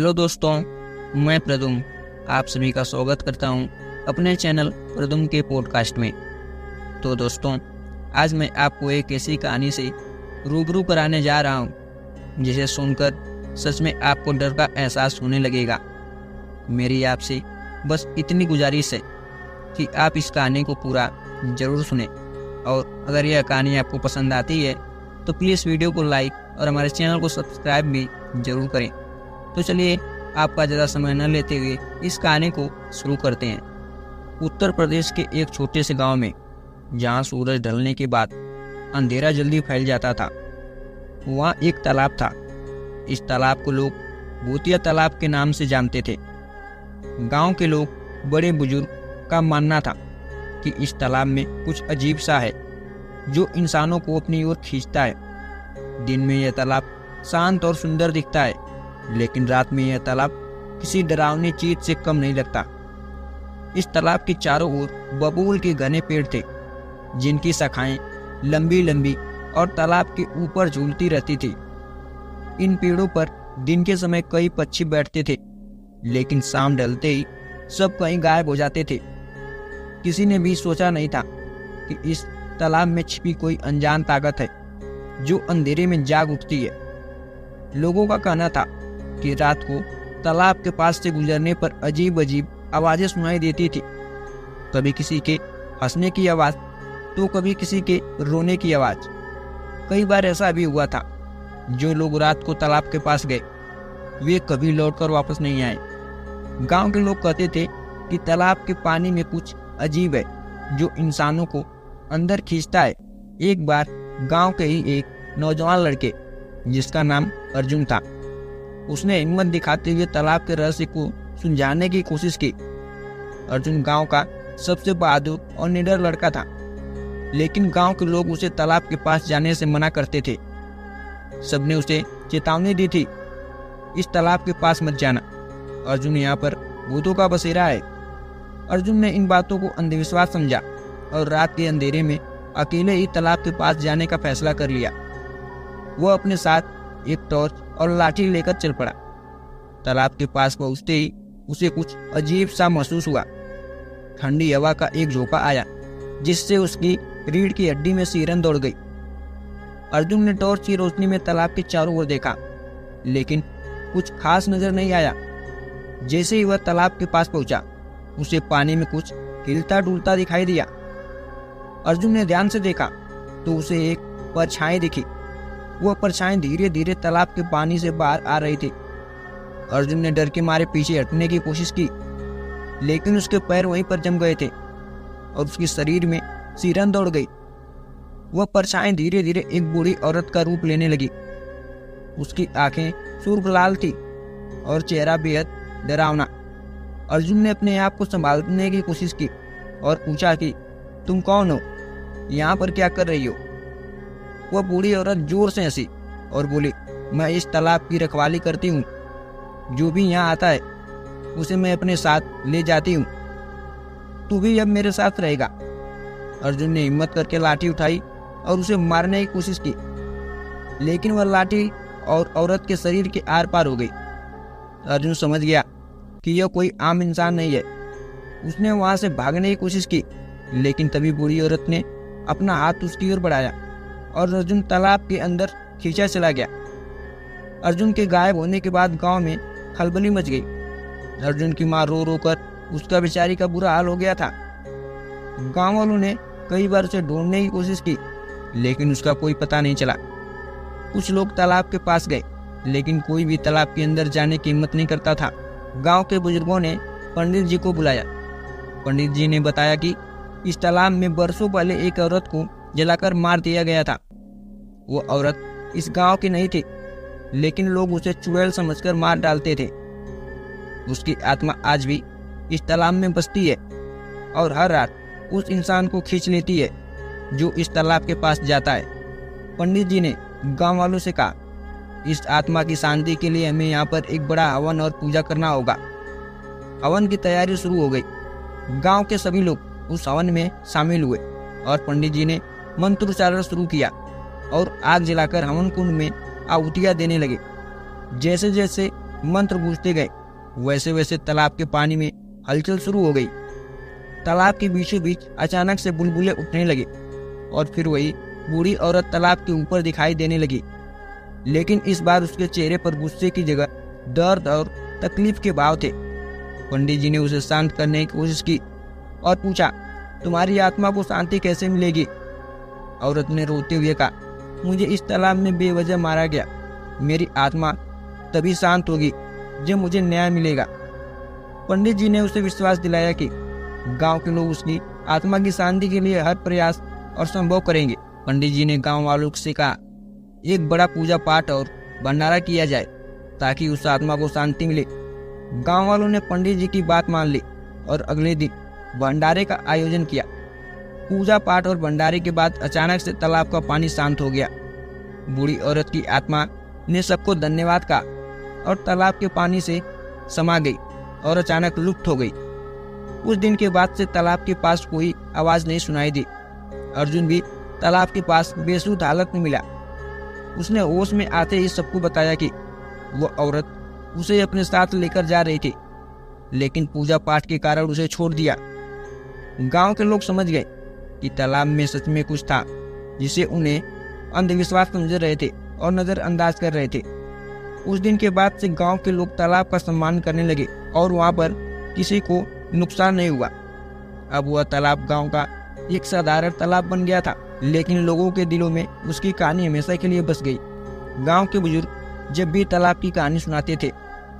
Hello दोस्तों, मैं प्रदुम आप सभी का स्वागत करता हूं अपने चैनल प्रदुम के पॉडकास्ट में। तो दोस्तों, आज मैं आपको एक ऐसी कहानी से रूबरू कराने जा रहा हूं जिसे सुनकर सच में आपको डर का एहसास होने लगेगा। मेरी आपसे बस इतनी गुजारिश है कि आप इस कहानी को पूरा ज़रूर सुनें, और अगर यह कहानी आपको पसंद आती है तो प्लीज़ वीडियो को लाइक और हमारे चैनल को सब्सक्राइब भी ज़रूर करें। तो चलिए, आपका ज़्यादा समय न लेते हुए इस कहानी को शुरू करते हैं। उत्तर प्रदेश के एक छोटे से गांव में, जहां सूरज ढलने के बाद अंधेरा जल्दी फैल जाता था, वहां एक तालाब था। इस तालाब को लोग भूतिया तालाब के नाम से जानते थे। गांव के लोग, बड़े बुजुर्ग का मानना था कि इस तालाब में कुछ अजीब सा है जो इंसानों को अपनी ओर खींचता है। दिन में यह तालाब शांत और सुंदर दिखता है, लेकिन रात में यह तालाब किसी डरावनी चीज से कम नहीं लगता। इस तालाब के चारों ओर बबूल के घने पेड़ थे, जिनकी शाखाएं लंबी लंबी और तालाब के ऊपर झूलती रहती थी। इन पेड़ों पर दिन के समय कई पक्षी बैठते थे, लेकिन शाम ढलते ही सब कहीं गायब हो जाते थे। किसी ने भी सोचा नहीं था कि इस तालाब में छिपी कोई अनजान ताकत है जो अंधेरे में जाग उठती है। लोगों का कहना था कि रात को तालाब के पास से गुजरने पर अजीब अजीब आवाजें सुनाई देती थी। कभी किसी के हंसने की आवाज, तो कभी किसी के रोने की आवाज। कई बार ऐसा भी हुआ था, जो लोग रात को तालाब के पास गए, वे कभी लौटकर वापस नहीं आए। गांव के लोग कहते थे कि तालाब के पानी में कुछ अजीब है जो इंसानों को अंदर खींचता है। एक बार गांव के ही एक नौजवान लड़के, जिसका नाम अर्जुन था, उसने हिम्मत दिखाते हुए तालाब के रहस्य को सुलझाने की कोशिश की। अर्जुन गांव का सबसे बहादुर और निडर लड़का था, लेकिन गांव के लोग उसे तालाब के पास जाने से मना करते थे। सबने उसे चेतावनी दी थी, इस तालाब के पास मत जाना, अर्जुन यहाँ पर भूतों का बसेरा है। अर्जुन ने इन बातों को अंधविश्वास समझा और रात के अंधेरे में अकेले ही तालाब के पास जाने का फैसला कर लिया। वह अपने साथ एक टॉर्च और लाठी लेकर चल पड़ा। तालाब के पास पहुंचते ही उसे कुछ अजीब सा महसूस हुआ। ठंडी हवा का एक झोंका आया, जिससे उसकी रीढ़ की हड्डी में सिरन दौड़ गई। अर्जुन ने टॉर्च की रोशनी में तालाब के चारों ओर देखा, लेकिन कुछ खास नजर नहीं आया। जैसे ही वह तालाब के पास पहुंचा, उसे पानी में कुछ हिलता डुलता दिखाई दिया। अर्जुन ने ध्यान से देखा तो उसे एक परछाई दिखी। वह परछाई धीरे धीरे तालाब के पानी से बाहर आ रही थी। अर्जुन ने डर के मारे पीछे हटने की कोशिश की, लेकिन उसके पैर वहीं पर जम गए थे और उसके शरीर में सिरन दौड़ गई। वह परछाई धीरे धीरे एक बूढ़ी औरत का रूप लेने लगी। उसकी आंखें सुर्ख लाल थी और चेहरा बेहद डरावना। अर्जुन ने अपने आप को संभालने की कोशिश की और पूछा कि तुम कौन हो, यहाँ पर क्या कर रही हो? वह बूढ़ी औरत जोर से हंसी और बोली, मैं इस तालाब की रखवाली करती हूँ। जो भी यहाँ आता है उसे मैं अपने साथ ले जाती हूँ। तू भी अब मेरे साथ रहेगा। अर्जुन ने हिम्मत करके लाठी उठाई और उसे मारने की कोशिश की, लेकिन वह लाठी और औरत के शरीर के आर पार हो गई। अर्जुन समझ गया कि यह कोई आम इंसान नहीं है। उसने वहां से भागने की कोशिश की, लेकिन तभी बूढ़ी औरत ने अपना हाथ उसकी ओर बढ़ाया और अर्जुन तालाब के अंदर खींचा चला गया। अर्जुन के गायब होने के बाद गांव में खलबली मच गई। अर्जुन की मां रो रो कर उसका बेचारी का बुरा हाल हो गया था। गांव वालों ने कई बार उसे ढूंढने की कोशिश की, लेकिन उसका कोई पता नहीं चला। कुछ लोग तालाब के पास गए, लेकिन कोई भी तालाब के अंदर जाने की हिम्मत नहीं करता था। गांव के बुजुर्गों ने पंडित जी को बुलाया। पंडित जी ने बताया कि इस तालाब में बरसों पहले एक औरत को जलाकर मार दिया गया था। वो औरत इस गांव की नहीं थी, लेकिन लोग उसे चुड़ैल समझकर मार डालते थे। उसकी आत्मा आज भी इस तालाब में बसती है और हर रात उस इंसान को खींच लेती है जो इस तालाब के पास जाता है। पंडित जी ने गांव वालों से कहा, इस आत्मा की शांति के लिए हमें यहाँ पर एक बड़ा हवन और पूजा करना होगा। हवन की तैयारी शुरू हो गई। गांव के सभी लोग उस हवन में शामिल हुए और पंडित जी ने मंत्रोच्चारण शुरू किया और आग जलाकर हवन कुंड में आहुतियां देने लगे। जैसे जैसे मंत्र गूंजते गए। वैसे वैसे तालाब के पानी में हलचल शुरू हो गई। तालाब के बीचों बीच अचानक से बुलबुले उठने लगे और फिर वही बूढ़ी औरत तालाब के ऊपर दिखाई देने लगी। लेकिन इस बार उसके चेहरे पर गुस्से की जगह दर्द और तकलीफ के भाव थे। पंडित जी ने उसे शांत करने की कोशिश की और पूछा, तुम्हारी आत्मा को शांति कैसे मिलेगी? औरत ने रोते हुए कहा, मुझे इस तालाब में बेवजह मारा गया। मेरी आत्मा तभी शांत होगी जब मुझे न्याय मिलेगा। पंडित जी ने उसे विश्वास दिलाया कि गांव के लोग उसकी आत्मा की शांति के लिए हर प्रयास और संभव करेंगे। पंडित जी ने गांव वालों से कहा, एक बड़ा पूजा पाठ और भंडारा किया जाए ताकि उस आत्मा को शांति मिले। गांव वालों ने पंडित जी की बात मान ली और अगले दिन भंडारे का आयोजन किया। पूजा पाठ और भंडारे के बाद अचानक से तालाब का पानी शांत हो गया। बूढ़ी औरत की आत्मा ने सबको धन्यवाद कहा और तालाब के पानी से समा गई और अचानक लुप्त हो गई। उस दिन के बाद से तालाब के पास कोई आवाज नहीं सुनाई दी। अर्जुन भी तालाब के पास बेसुध हालत में मिला। उसने होश में आते ही सबको बताया कि वह औरत उसे अपने साथ लेकर जा रही थी, लेकिन पूजा पाठ के कारण उसे छोड़ दिया। गांव के लोग समझ गए कि तालाब में सच में कुछ था जिसे उन्हें अंधविश्वास समझ रहे थे और नजरअंदाज कर रहे थे। उस दिन के बाद से गांव के लोग तालाब का सम्मान करने लगे और वहां पर किसी को नुकसान नहीं हुआ। अब वह तालाब गांव का एक साधारण तालाब बन गया था, लेकिन लोगों के दिलों में उसकी कहानी हमेशा के लिए बस गई। गांव के बुजुर्ग जब भी तालाब की कहानी सुनाते थे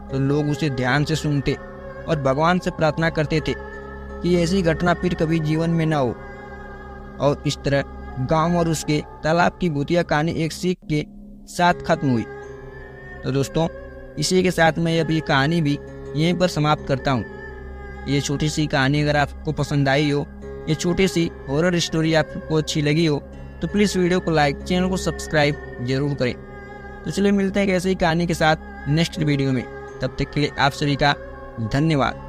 तो लोग उसे ध्यान से सुनते और भगवान से प्रार्थना करते थे कि ऐसी घटना फिर कभी जीवन में न हो। और इस तरह गांव और उसके तालाब की भूतिया कहानी एक सीख के साथ खत्म हुई। तो दोस्तों, इसी के साथ मैं अब ये कहानी भी यहीं पर समाप्त करता हूँ। ये छोटी सी कहानी अगर आपको पसंद आई हो, ये छोटी सी हॉरर स्टोरी आपको अच्छी लगी हो, तो प्लीज़ वीडियो को लाइक, चैनल को सब्सक्राइब जरूर करें। तो चलिए मिलते हैं एक ऐसी ही कहानी के साथ नेक्स्ट वीडियो में। तब तक के लिए आप सभी का धन्यवाद।